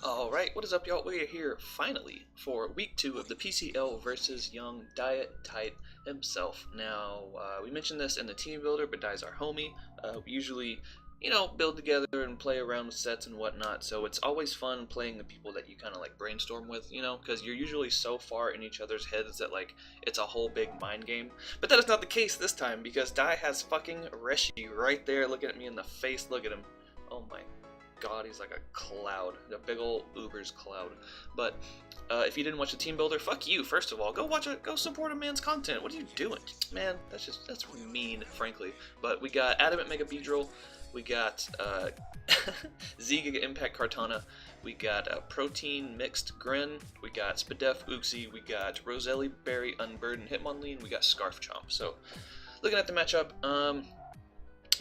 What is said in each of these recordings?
Alright, what is up y'all? We're here finally for week 2 of the PCL versus young DyeItTight himself. Now, we mentioned this in the team builder, but Dye's our homie. We usually, build together and play around with sets and whatnot, so it's always fun playing the people that you kind of like brainstorm with, because you're usually so far in each other's heads that like it's a whole big mind game. But that is not the case this time, because Dye has fucking Reshi right there looking at me in the face. Look at him. Oh my god, he's like a cloud, a big old Uber's cloud. But if you didn't watch the team builder, fuck you. First of all, go watch it. Go support a man's content. What are you doing, man? That's mean, frankly. But we got Adamant Mega Beedrill, we got Z Giga Impact Kartana, we got Protein Mixed Grin, we got Spadef Uxie, we got Roselli Berry Unburdened Hitmonlee, and we got Scarf Chomp. So looking at the matchup,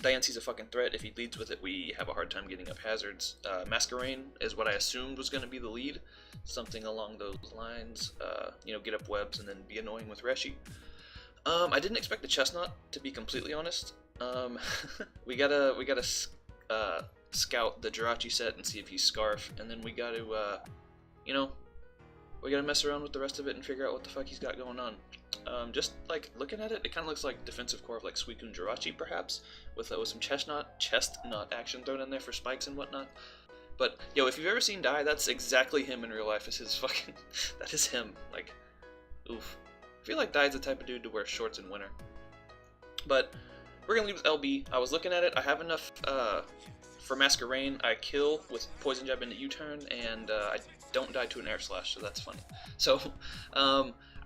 Diance's a fucking threat. If he leads with it, we have a hard time getting up hazards. Masquerain is what I assumed was going to be the lead. Something along those lines. Get up webs and then be annoying with Reshi. I didn't expect the Chestnut, to be completely honest. we gotta scout the Jirachi set and see if he's Scarf, and then we gotta, we gotta mess around with the rest of it and figure out what the fuck he's got going on. Just like looking at it, it kind of looks like defensive core of like Suicune Jirachi, perhaps, with some chestnut action thrown in there for spikes and whatnot. But yo, if you've ever seen Dye, that's exactly him in real life. Is his fucking that is him. Like, oof. I feel like Dye's the type of dude to wear shorts in winter. But we're gonna leave with LB. I was looking at it. I have enough for Masquerain. I kill with Poison Jab into U-turn, and I don't die to an Air Slash, so that's funny. So,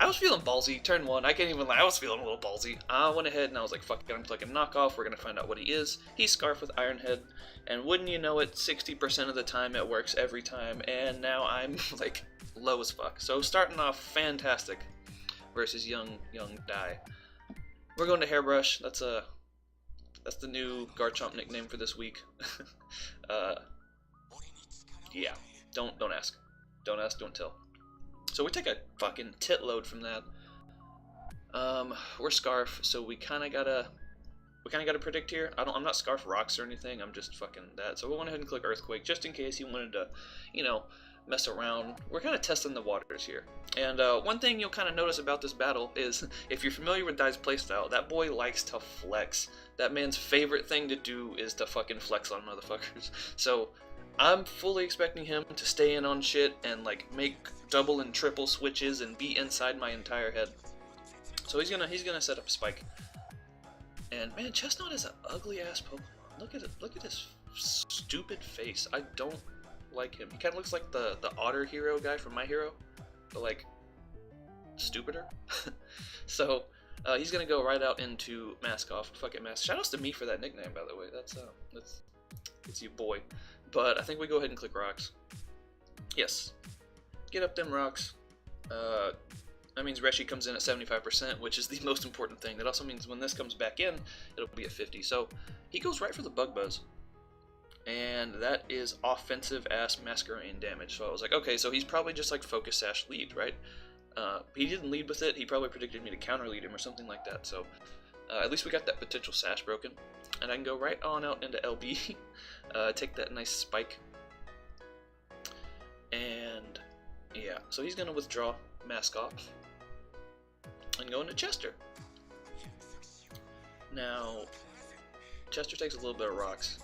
I was feeling ballsy. Turn 1, I can't even lie, I was feeling a little ballsy. I went ahead and I was like, fuck it, I'm clicking Knockoff, we're gonna find out what he is. He's Scarf with Iron Head, and wouldn't you know it, 60% of the time it works every time, and now I'm like low as fuck. So starting off fantastic versus young Dye. We're going to Hairbrush. That's the new Garchomp nickname for this week. Yeah, don't ask. Don't ask, don't tell. So we take a fucking tit load from that. We're Scarf, so we kind of gotta predict here. I'm not Scarf Rocks or anything. I'm just fucking that. So we went ahead and click Earthquake just in case he wanted to, mess around. We're kind of testing the waters here. And one thing you'll kind of notice about this battle is if you're familiar with Dye's playstyle, that boy likes to flex. That man's favorite thing to do is to fucking flex on motherfuckers. So I'm fully expecting him to stay in on shit and like make double and triple switches and be inside my entire head. So he's gonna set up a spike. And man, Chestnut is an ugly ass Pokemon. Look at it. Look at his stupid face. I don't like him. He kind of looks like the Otter Hero guy from My Hero, but like stupider. So he's gonna go right out into Mask Off. Fuck it, Mask. Shoutouts to me for that nickname, by the way. That's you, boy. But I think we go ahead and click Rocks. Yes. Get up them rocks. That means Reshi comes in at 75%, which is the most important thing. That also means when this comes back in, it'll be at 50. So he goes right for the Bug Buzz. And that is offensive ass Masquerain damage. So I was like, okay, so he's probably just like Focus Sash lead, right? He didn't lead with it. He probably predicted me to counter lead him or something like that. So at least we got that potential Sash broken. And I can go right on out into LB. Take that nice spike. And yeah, so he's gonna withdraw Mask Off and go into Chester. Now, Chester takes a little bit of rocks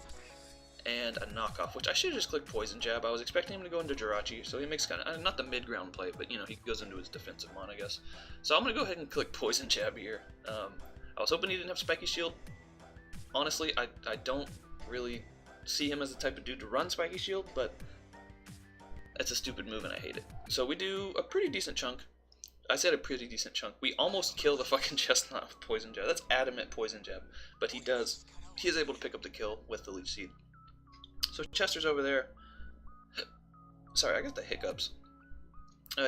and a knockoff, which I should have just clicked Poison Jab. I was expecting him to go into Jirachi, so he makes kind of not the mid-ground play, but he goes into his defensive mon, I guess. So I'm gonna go ahead and click Poison Jab here. I was hoping he didn't have Spiky Shield. Honestly, I don't really see him as the type of dude to run Spiky Shield, but it's a stupid move and I hate it. So we do a pretty decent chunk. I said a pretty decent chunk. We almost kill the fucking Chestnut with Poison Jab. That's Adamant Poison Jab. But he is able to pick up the kill with the Leech Seed. So Chester's over there. Sorry, I got the hiccups.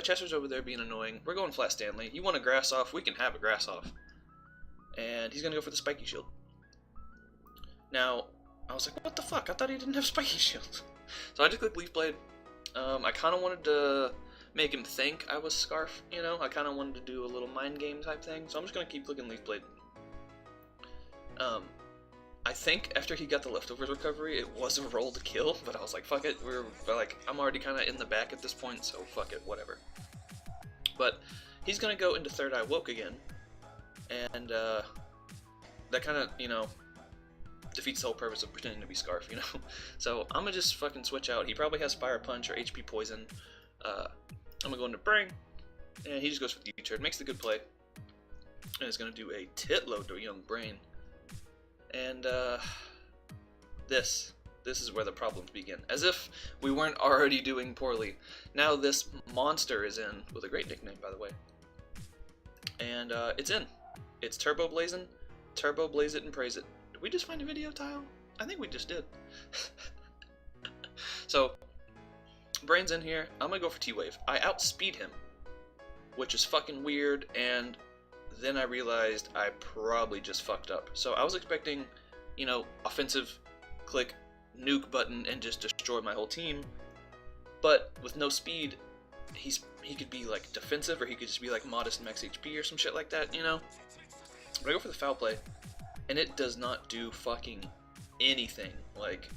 Chester's over there being annoying. We're going Flat Stanley. You want a Grass Off? We can have a Grass Off. And he's going to go for the Spiky Shield. Now, I was like, what the fuck? I thought he didn't have Spiky Shield. So I just clicked Leaf Blade. I kind of wanted to make him think I was Scarf, I kind of wanted to do a little mind game type thing, so I'm just going to keep clicking Leaf Blade. I think after he got the leftovers recovery, it was a roll to kill, but I was like, fuck it, I'm already kind of in the back at this point, so fuck it, whatever. But he's gonna go into Third Eye Woke again, and that kind of, defeats the whole purpose of pretending to be Scarf, So I'm gonna just fucking switch out. He probably has Fire Punch or HP Poison. I'm gonna go into Bring, and he just goes for the U-turn, makes the good play, and is gonna do a tit load to a Young Brain. And this is where the problems begin. As if we weren't already doing poorly. Now this monster is in, with a great nickname by the way. And it's in. It's Turboblazing. Turboblaze it and praise it. Did we just find a video tile? I think we just did. So, Brain's in here. I'm gonna go for T-Wave. I outspeed him, which is fucking weird, and then I realized I probably just fucked up. So I was expecting, offensive, click, nuke button, and just destroy my whole team. But with no speed, he could be like defensive, or he could just be like modest max HP or some shit like that, But I go for the foul play, and it does not do fucking anything. Like,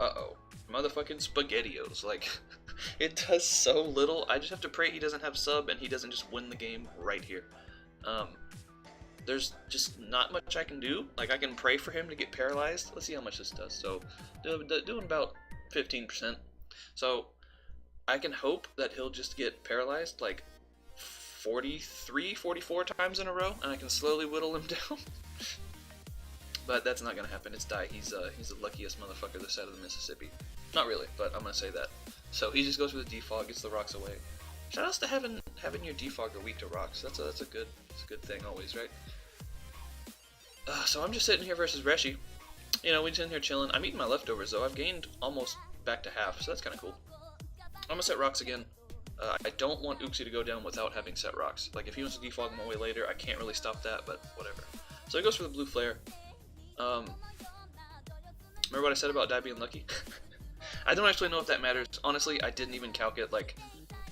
uh-oh. Motherfucking SpaghettiOs. Like, it does so little. I just have to pray he doesn't have sub, and he doesn't just win the game right here. There's just not much I can do. Like, I can pray for him to get paralyzed. Let's see how much this does. So, doing about 15%. So, I can hope that he'll just get paralyzed, like, 43, 44 times in a row, and I can slowly whittle him down. But that's not gonna happen. It's Dye. He's the luckiest motherfucker this side of the Mississippi. Not really, but I'm gonna say that. So he just goes for the defog, gets the rocks away. Shoutouts to having your defogger weak to rocks. That's a good thing always, right? So I'm just sitting here versus Reshi. We just in here chilling. I'm eating my leftovers though. I've gained almost back to half, so that's kind of cool. I'm gonna set rocks again. I don't want Uxie to go down without having set rocks. Like if he wants to defog him away later, I can't really stop that, but whatever. So he goes for the blue flare. Remember what I said about Dye being lucky? I don't actually know if that matters. Honestly, I didn't even calc it. Like,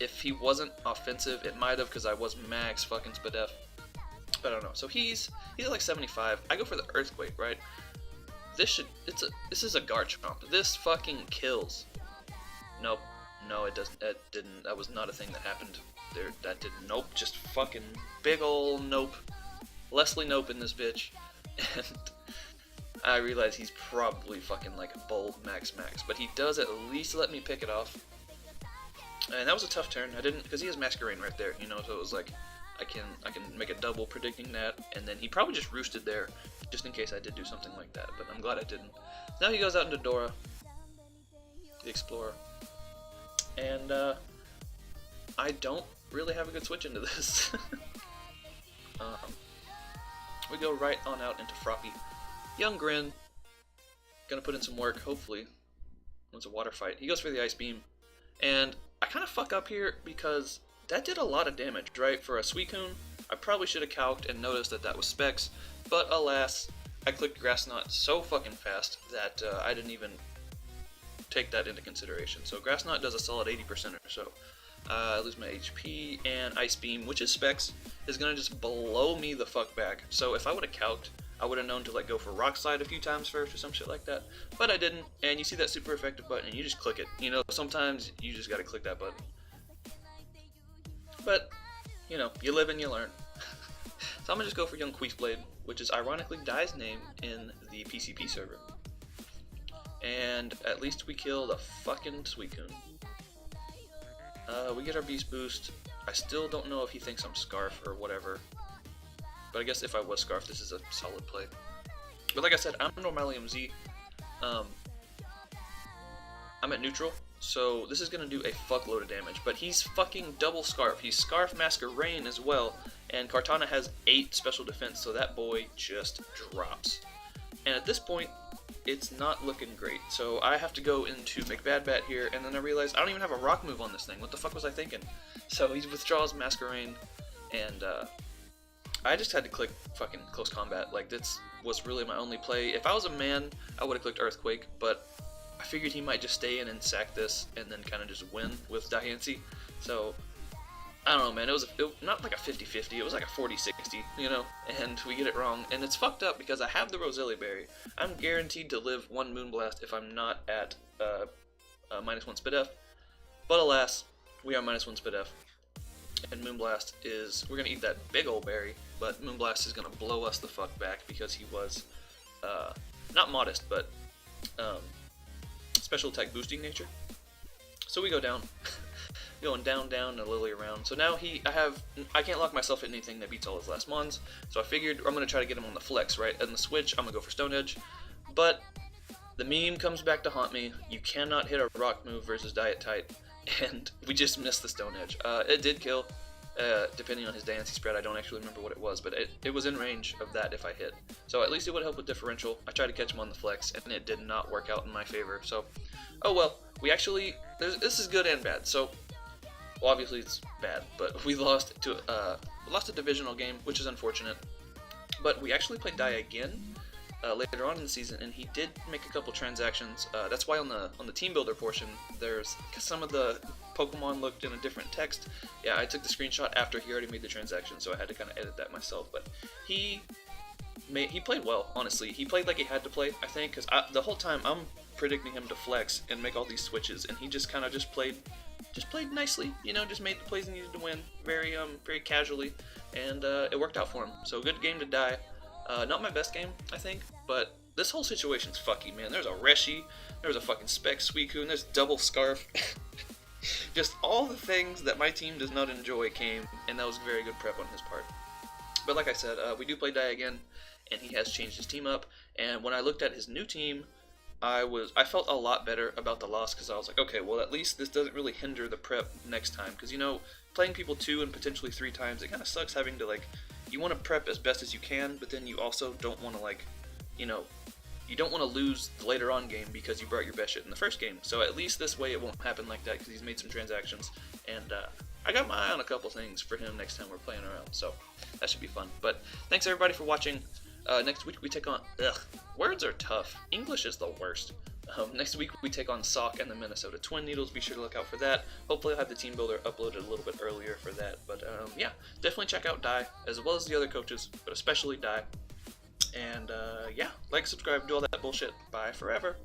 if he wasn't offensive, it might have, because I was max fucking Spadef. But I don't know. So he's at like 75. I go for the Earthquake, right? This is a Garchomp. This fucking kills. Nope. No, it doesn't. It didn't. That was not a thing that happened. That didn't. Nope. Just fucking big ol' nope. Leslie Nope in this bitch. And I realize he's probably fucking like a bold max, but he does at least let me pick it off. And that was a tough turn. I didn't, because he has Masquerain right there, so it was like I can make a double predicting that, and then he probably just roosted there just in case I did do something like that, but I'm glad I didn't. Now he goes out into Dora, the Explorer, and I don't really have a good switch into this. We go right on out into Froppy. Young Grin, gonna put in some work, hopefully. It's a water fight. He goes for the Ice Beam, and I kind of fuck up here because that did a lot of damage, right? For a Suicune, I probably should have calced and noticed that was Specs, but alas, I clicked Grass Knot so fucking fast that I didn't even take that into consideration. So Grass Knot does a solid 80% or so. I lose my HP, and Ice Beam, which is Specs, is gonna just blow me the fuck back. So if I would have calced, I would have known to like go for Rock Slide a few times first or some shit like that, but I didn't. And you see that super effective button, and you just click it. Sometimes you just gotta click that button. But you live and you learn. So I'm gonna just go for Young Queefblade, which is ironically Dye's name in the PCP server. And at least we killed a fucking Suicune. We get our Beast Boost. I still don't know if he thinks I'm Scarf or whatever. But I guess if I was Scarf, this is a solid play. But like I said, I'm Normalium Z. I'm at neutral, so this is going to do a fuckload of damage. But he's fucking double Scarf. He's Scarf Masquerain as well. And Kartana has 8 special defense, so that boy just drops. And at this point, it's not looking great. So I have to go into McBadbat here, and then I realize I don't even have a rock move on this thing. What the fuck was I thinking? So he withdraws Masquerain, and I just had to click fucking Close Combat. Like, this was really my only play. If I was a man, I would have clicked Earthquake, but I figured he might just stay in and sack this, and then kind of just win with diance. So I don't know, man. It was not like a 50-50. It was like a 40-60, you know. And we get it wrong, and it's fucked up because I have the Roselli berry. I'm guaranteed to live one Moonblast if I'm not at -1 SpDef. But alas, we are -1 SpDef. And Moonblast is, we're gonna eat that big old berry, but Moonblast is gonna blow us the fuck back because he was not modest, but special attack boosting nature. So we go down, going down, down, and Lily around. So now I can't lock myself at anything that beats all his last mons. So I figured I'm gonna try to get him on the flex, right? And the switch, I'm gonna go for Stone Edge, but the meme comes back to haunt me. You cannot hit a rock move versus DyeItTight, and we just missed the Stone Edge. It did kill, depending on his diance spread. I don't actually remember what it was, but it was in range of that if I hit. So at least it would help with differential. I tried to catch him on the flex, and it did not work out in my favor. So, oh well. We actually, this is good and bad. So, well, obviously it's bad, but we lost a divisional game, which is unfortunate. But we actually played Dye again later on in the season, and he did make a couple transactions. That's why on the team builder portion, there's some of the Pokemon looked in a different text. Yeah, I took the screenshot after he already made the transaction, so I had to kind of edit that myself. But he played well, honestly. He played like he had to play, I think, because the whole time I'm predicting him to flex and make all these switches, and he just kind of played nicely, you know, just made the plays he needed to win, very casually, and it worked out for him. So good game to Dye. Not my best game, I think, but this whole situation's fucky, man. There's a Reshi, there's a fucking Spec Suicune, and there's double Scarf. Just all the things that my team does not enjoy came, and that was very good prep on his part. But like I said, we do play Dye again, and he has changed his team up, and when I looked at his new team, I felt a lot better about the loss, because I was like, okay, well, at least this doesn't really hinder the prep next time, because, you know, playing people 2 and potentially 3 times, it kind of sucks having to, like, you want to prep as best as you can, but then you also don't want to, like, you know, you don't want to lose the later on game because you brought your best shit in the first game. So at least this way it won't happen like that, because he's made some transactions, and I got my eye on a couple things for him next time we're playing around, so that should be fun. But thanks everybody for watching. Next week we take on, words are tough. English is the worst. Next week we take on Sock and the Minnesota Twin Needles. Be sure to look out for that. Hopefully I'll have the team builder uploaded a little bit earlier for that. But yeah, definitely check out Dye, as well as the other coaches, but especially Dye. And yeah, like, subscribe, do all that bullshit. Bye forever.